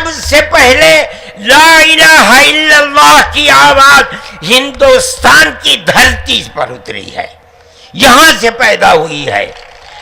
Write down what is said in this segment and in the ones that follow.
سب سے پہلے لا الہ الا اللہ کی آواز ہندوستان کی دھرتی پر اتری ہے، یہاں سے پیدا ہوئی ہے۔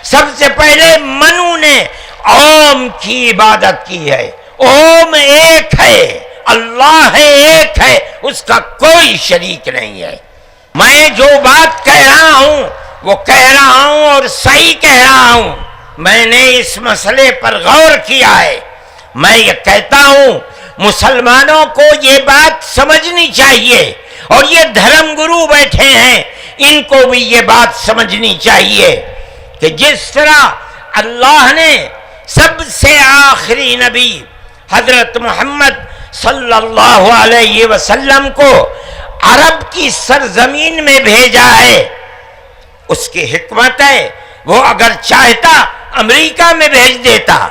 سب سے پہلے منو نے اوم کی عبادت کی ہے۔ اوم ایک ہے، اللہ ہے، ایک ہے، اس کا کوئی شریک نہیں ہے۔ میں جو بات کہہ رہا ہوں وہ کہہ رہا ہوں اور صحیح کہہ رہا ہوں، میں نے اس مسئلے پر غور کیا ہے۔ میں یہ کہتا ہوں مسلمانوں کو یہ بات سمجھنی چاہیے، اور یہ دھرم گرو بیٹھے ہیں ان کو بھی یہ بات سمجھنی چاہیے کہ جس طرح اللہ نے سب سے آخری نبی حضرت محمد صلی اللہ علیہ وسلم کو عرب کی سرزمین میں بھیجا ہے، اس کی حکمت ہے، وہ اگر چاہتا امریکہ میں بھیج دیتا،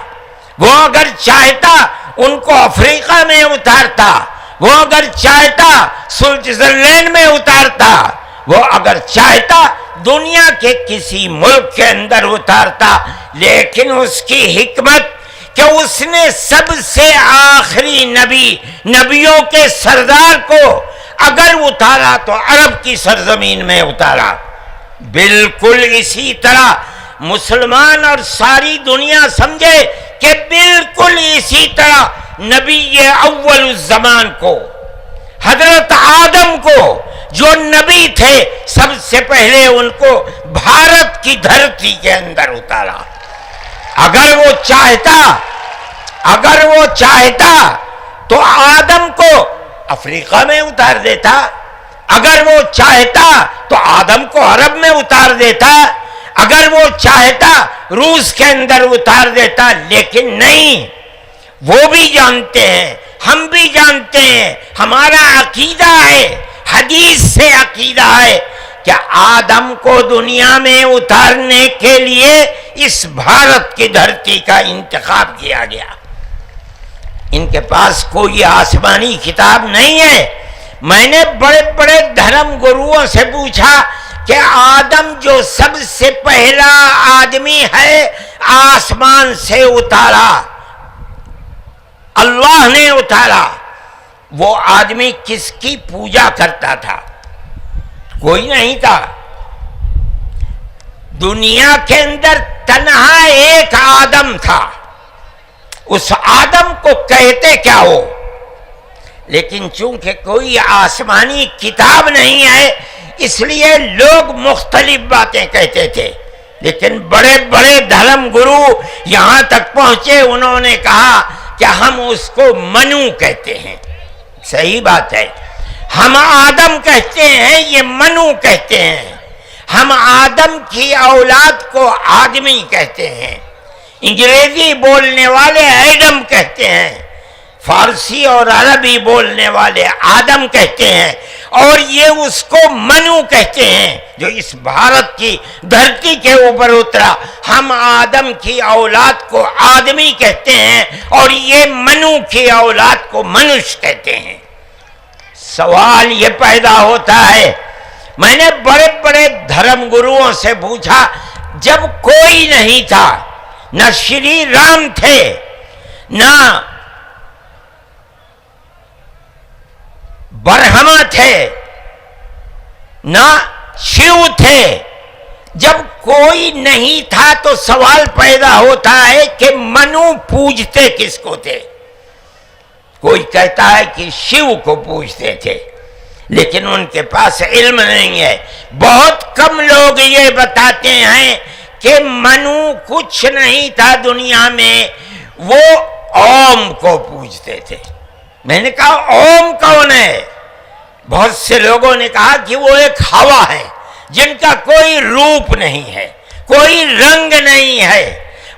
وہ اگر چاہتا ان کو افریقہ میں اتارتا، وہ اگر چاہتا سوئٹزرلینڈ میں اتارتا، وہ اگر چاہتا دنیا کے کسی ملک کے اندر اتارتا، لیکن اس کی حکمت کہ اس نے سب سے آخری نبی، نبیوں کے سردار کو اگر اتارا تو عرب کی سرزمین میں اتارا۔ بالکل اسی طرح مسلمان اور ساری دنیا سمجھے کہ بالکل اسی طرح نبی اول الزمان کو، حضرت آدم کو جو نبی تھے، سب سے پہلے ان کو بھارت کی دھرتی کے اندر اتارا۔ اگر وہ چاہتا تو آدم کو افریقہ میں اتار دیتا، اگر وہ چاہتا تو آدم کو عرب میں اتار دیتا، اگر وہ چاہتا روس کے اندر اتار دیتا، لیکن نہیں۔ وہ بھی جانتے ہیں، ہم بھی جانتے ہیں، ہمارا عقیدہ ہے، حدیث سے عقیدہ ہے کہ آدم کو دنیا میں اتارنے کے لیے اس بھارت کی دھرتی کا انتخاب کیا گیا۔ ان کے پاس کوئی آسمانی کتاب نہیں ہے۔ میں نے بڑے بڑے دھرم گروؤں سے پوچھا کہ آدم جو سب سے پہلا آدمی ہے آسمان سے اتارا، اللہ نے اتارا، وہ آدمی کس کی پوجا کرتا تھا؟ کوئی نہیں تھا۔ دنیا کے اندر تنہا ایک آدم تھا، اس آدم کو کہتے کیا ہو؟ لیکن چونکہ کوئی آسمانی کتاب نہیں ہے اس لیے لوگ مختلف باتیں کہتے تھے، لیکن بڑے بڑے دھرم گرو یہاں تک پہنچے، انہوں نے کہا کہ ہم اس کو منو کہتے ہیں۔ صحیح بات ہے، ہم آدم کہتے ہیں، یہ منو کہتے ہیں۔ ہم آدم کی اولاد کو آدمی کہتے ہیں، انگریزی بولنے والے ایڈم کہتے ہیں، فارسی اور عربی بولنے والے آدم کہتے ہیں، اور یہ اس کو منو کہتے ہیں جو اس بھارت کی دھرتی کے اوپر اترا۔ ہم آدم کی اولاد کو آدمی کہتے ہیں اور یہ منو کی اولاد کو منش کہتے ہیں۔ سوال یہ پیدا ہوتا ہے، میں نے بڑے بڑے دھرم گروؤں سے پوچھا، جب کوئی نہیں تھا، نہ شری رام تھے، نہ برہما تھے، نہ شیو تھے، جب کوئی نہیں تھا تو سوال پیدا ہوتا ہے کہ منو پوجتے کس کو تھے؟ کوئی کہتا ہے کہ شیو کو پوجتے تھے، لیکن ان کے پاس علم نہیں ہے۔ بہت کم لوگ یہ بتاتے ہیں کہ منو کچھ نہیں تھا دنیا میں، وہ اوم کو پوجتے تھے۔ میں نے کہا اوم کون ہے؟ بہت سے لوگوں نے کہا کہ وہ ایک ہوا ہے جن کا کوئی روپ نہیں ہے، کوئی رنگ نہیں ہے،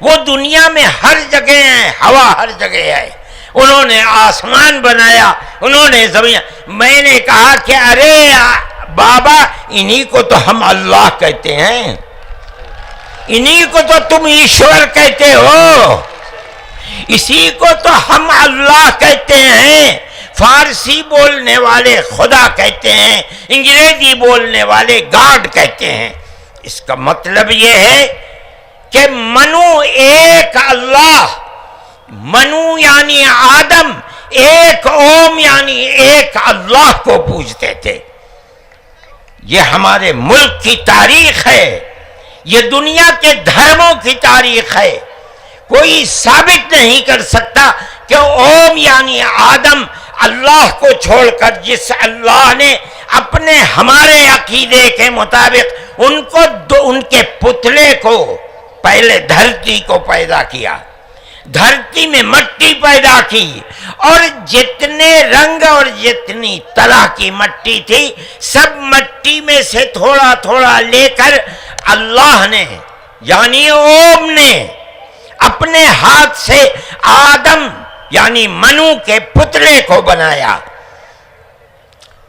وہ دنیا میں ہر جگہ ہے، ہوا ہر جگہ ہے۔ انہوں نے آسمان بنایا، انہوں نے زمین۔ میں نے کہا کہ ارے بابا، انہی کو تو ہم اللہ کہتے ہیں، انہی کو تو تم ایشور کہتے ہو، اسی کو تو ہم اللہ کہتے ہیں۔ فارسی بولنے والے خدا کہتے ہیں، انگریزی بولنے والے گاڈ کہتے ہیں۔ اس کا مطلب یہ ہے کہ منو ایک اللہ، منو یعنی آدم، ایک اوم یعنی ایک اللہ کو پوجتے تھے۔ یہ ہمارے ملک کی تاریخ ہے، یہ دنیا کے دھرموں کی تاریخ ہے۔ کوئی ثابت نہیں کر سکتا کہ اوم یعنی آدم اللہ کو چھوڑ کر جس اللہ نے اپنے ہمارے عقیدے کے مطابق ان کے پتلے کو پہلے دھرتی کو پیدا کیا، دھرتی میں مٹی پیدا کی، اور جتنے رنگ اور جتنی طرح کی مٹی تھی سب مٹی میں سے تھوڑا تھوڑا لے کر اللہ نے یعنی اوم نے اپنے ہاتھ سے آدم یعنی منو کے پتلے کو بنایا۔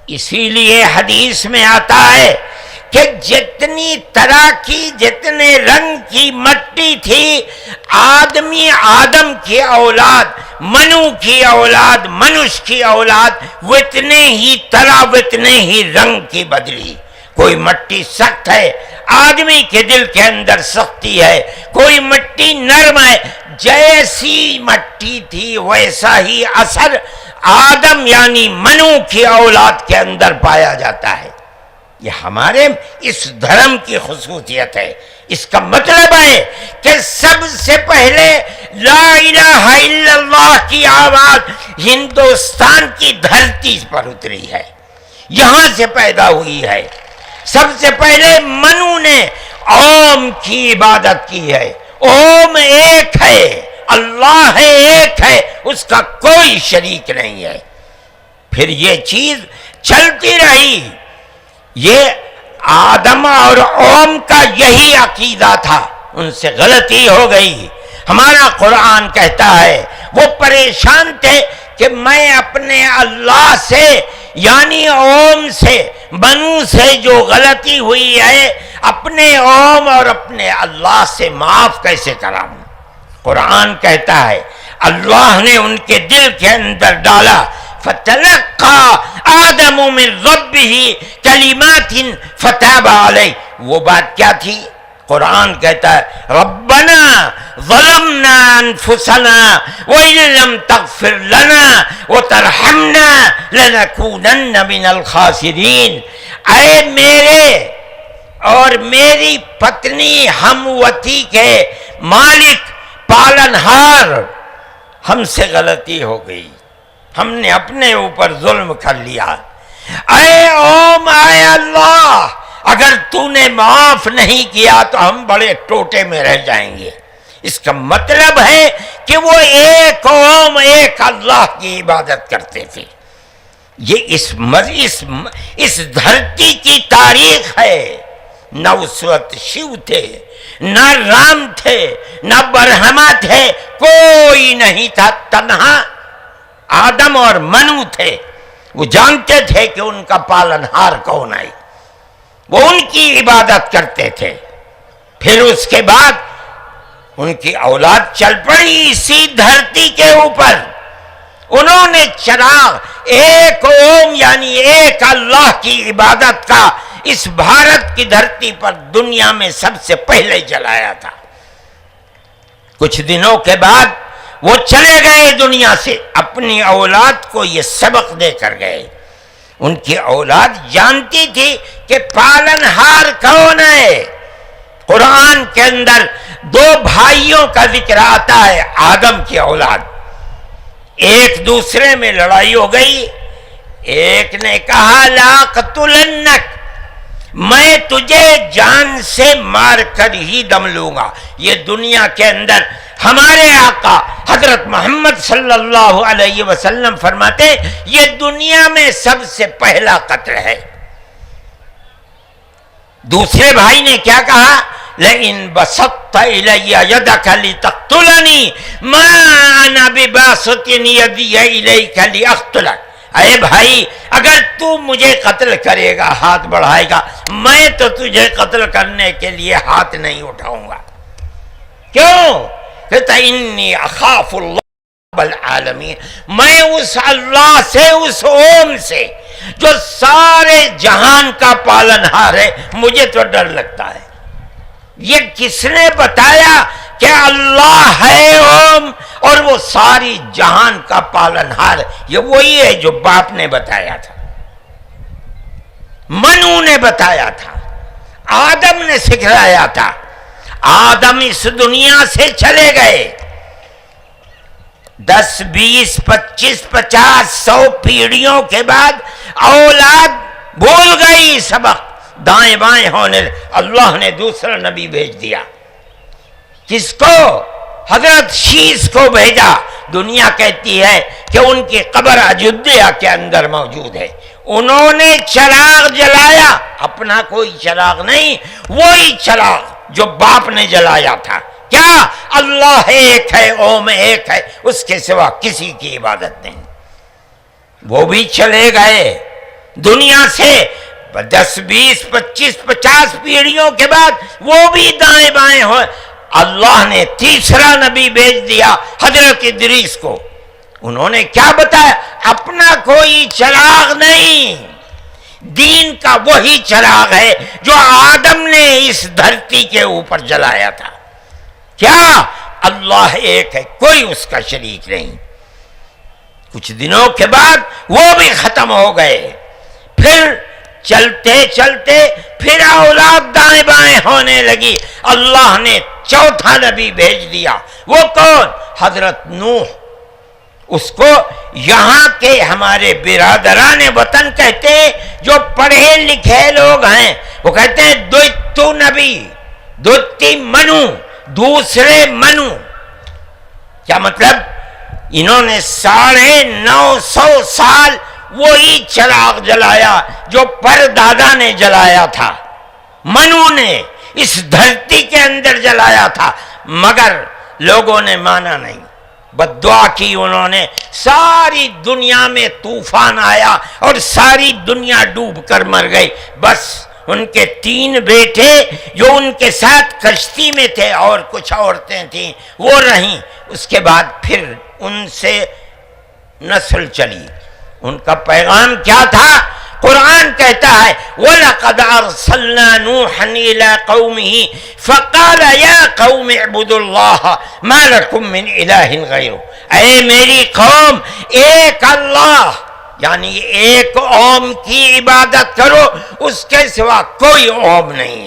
اسی لیے حدیث میں آتا ہے کہ جتنی طرح کی جتنے رنگ کی مٹی تھی آدم کی اولاد، منو کی اولاد، منش کی اولاد اتنے ہی طرح اتنے ہی رنگ کی بدلی۔ کوئی مٹی سخت ہے، آدمی کے دل کے اندر سختی ہے، کوئی مٹی نرم ہے، جیسی مٹی تھی ویسا ہی اثر آدم یعنی منو کی اولاد کے اندر پایا جاتا ہے۔ یہ ہمارے اس دھرم کی خصوصیت ہے۔ اس کا مطلب ہے کہ سب سے پہلے لا الہ الا اللہ کی آواز ہندوستان کی دھرتی پر اتری ہے، یہاں سے پیدا ہوئی ہے۔ سب سے پہلے منو نے اوم کی عبادت کی ہے۔ اوم ایک ہے، اللہ ہے، ایک ہے، اس کا کوئی شریک نہیں ہے۔ پھر یہ چیز چلتی رہی۔ یہ آدم اور اوم کا یہی عقیدہ تھا، ان سے غلطی ہو گئی۔ ہمارا قرآن کہتا ہے وہ پریشان تھے کہ میں اپنے اللہ سے یعنی اوم سے منو سے جو غلطی ہوئی ہے اپنے اوم اور اپنے اللہ سے معاف کیسے کراؤں۔ قرآن کہتا ہے اللہ نے ان کے دل کے اندر ڈالا، فَتَلَقَّى آدَمُ مِن رَبِّهِ كَلِمَاتٍ فَتَابَ عَلَيْهِ۔ وہ بات کیا تھی؟ قرآن کہتا ہے ربنا ظلمنا انفسنا وَإِن لَّمْ تَغْفِرْ لَنَا وَتَرْحَمْنَا لَنَكُونَنَّ مِنَ الْخَاسِرِينَ۔ اے میرے اور میری پتنی ہموتی کے مالک پالنہار، ہم سے غلطی ہو گئی، ہم نے اپنے اوپر ظلم کر لیا۔ اے اوم، اے اللہ، اگر تو نے معاف نہیں کیا تو ہم بڑے ٹوٹے میں رہ جائیں گے۔ اس کا مطلب ہے کہ وہ ایک اوم ایک اللہ کی عبادت کرتے تھے۔ یہ اس دھرتی کی تاریخ ہے۔ نہ اس وقت شیو تھے، نہ رام تھے، نہ برہما تھے، کوئی نہیں تھا، تنہا آدم اور منو تھے۔ وہ جانتے تھے کہ ان کا پالنہار کون ہے، وہ ان کی عبادت کرتے تھے۔ پھر اس کے بعد ان کی اولاد چل پڑی اسی دھرتی کے اوپر، انہوں نے چراغ ایک اوم یعنی ایک اللہ کی عبادت کا اس بھارت کی دھرتی پر دنیا میں سب سے پہلے جلایا تھا۔ کچھ دنوں کے بعد وہ چلے گئے دنیا سے، اپنی اولاد کو یہ سبق دے کر گئے۔ ان کی اولاد جانتی تھی کہ پالنہار کون ہے۔ قرآن کے اندر دو بھائیوں کا ذکر آتا ہے، آدم کی اولاد، ایک دوسرے میں لڑائی ہو گئی۔ ایک نے کہا لاقتلنک، میں تجھے جان سے مار کر ہی دم لوں گا۔ یہ دنیا کے اندر ہمارے آقا حضرت محمد صلی اللہ علیہ وسلم فرماتے یہ دنیا میں سب سے پہلا قتل ہے۔ دوسرے بھائی نے کیا کہا؟ لئن بسطت الی یدک لتقتلنی ما انا بباسط یدی الیک لاقتلک۔ اے بھائی، اگر تو مجھے قتل کرے گا، ہاتھ بڑھائے گا، میں تو تجھے قتل کرنے کے لیے ہاتھ نہیں اٹھاؤں گا۔ کیوں؟ کہتا انی اخاف اللہ رب العالمین، میں اس اللہ سے، اس اوم سے جو سارے جہان کا پالنہار ہے، مجھے تو ڈر لگتا ہے۔ یہ کس نے بتایا کہ اللہ ہے اوم اور وہ ساری جہان کا پالنہار. یہ وہی ہے جو باپ نے بتایا تھا، منو نے بتایا تھا، آدم نے سکھلایا تھا. آدم اس دنیا سے چلے گئے، 10 20 25 50 100 پیڑھیوں کے بعد اولاد بھول گئی سبق، دائیں بائیں ہونے. اللہ نے دوسرا نبی بھیج دیا. کس کو؟ حضرت شیس کو بھیجا. دنیا کہتی ہے کہ ان کی قبر اجودھیا کے اندر موجود ہے. انہوں نے چراغ جلایا، اپنا کوئی چراغ نہیں، وہی چراغ جو باپ نے جلایا تھا. کیا؟ اللہ ایک ہے، اوم ایک ہے، اس کے سوا کسی کی عبادت نہیں. وہ بھی چلے گئے دنیا سے 10 20 25 50 پیڑھیوں کے بعد، وہ بھی دائیں بائیں ہوئے. اللہ نے تیسرا نبی بھیج دیا حضرت ادریس کو. انہوں نے کیا بتایا؟ اپنا کوئی چراغ نہیں، دین کا وہی چراغ ہے جو آدم نے اس دھرتی کے اوپر جلایا تھا. کیا؟ اللہ ایک ہے، کوئی اس کا شریک نہیں. کچھ دنوں کے بعد وہ بھی ختم ہو گئے. پھر چلتے چلتے پھر اولاد دائیں بائیں ہونے لگی. اللہ نے چوتھا نبی بھیج دیا. وہ کون؟ حضرت نوح. اس کو یہاں کے ہمارے برادران وطن کہتے ہیں، جو پڑھے لکھے لوگ ہیں وہ کہتے ہیں دوتو نبی، دوتی منو، دوسرے منو. کیا مطلب؟ انہوں نے 950 سال وہی چراغ جلایا جو پردادا نے جلایا تھا، منو نے اس دھرتی کے اندر جلایا تھا، مگر لوگوں نے مانا نہیں. بددعا کی انہوں نے. ساری دنیا میں طوفان آیا اور ساری دنیا ڈوب کر مر گئی. بس ان کے 3 بیٹے جو ان کے ساتھ کشتی میں تھے اور کچھ عورتیں تھیں وہ رہیں. اس کے بعد پھر ان سے نسل چلی. ان کا پیغام کیا تھا؟ قرآن کہتا ہے وَلَقَدْ أَرْسَلْنَا نُوحًا إِلَىٰ قَوْمِهِ فَقَالَ يَا قَوْمِ اعْبُدُوا اللَّهَ مَا لَكُم مِّنْ إِلَٰهٍ غَيْرُهُ. اے میری قوم، ایک اللہ یعنی ایک اوم کی عبادت کرو، اس کے سوا کوئی اوم نہیں ہے.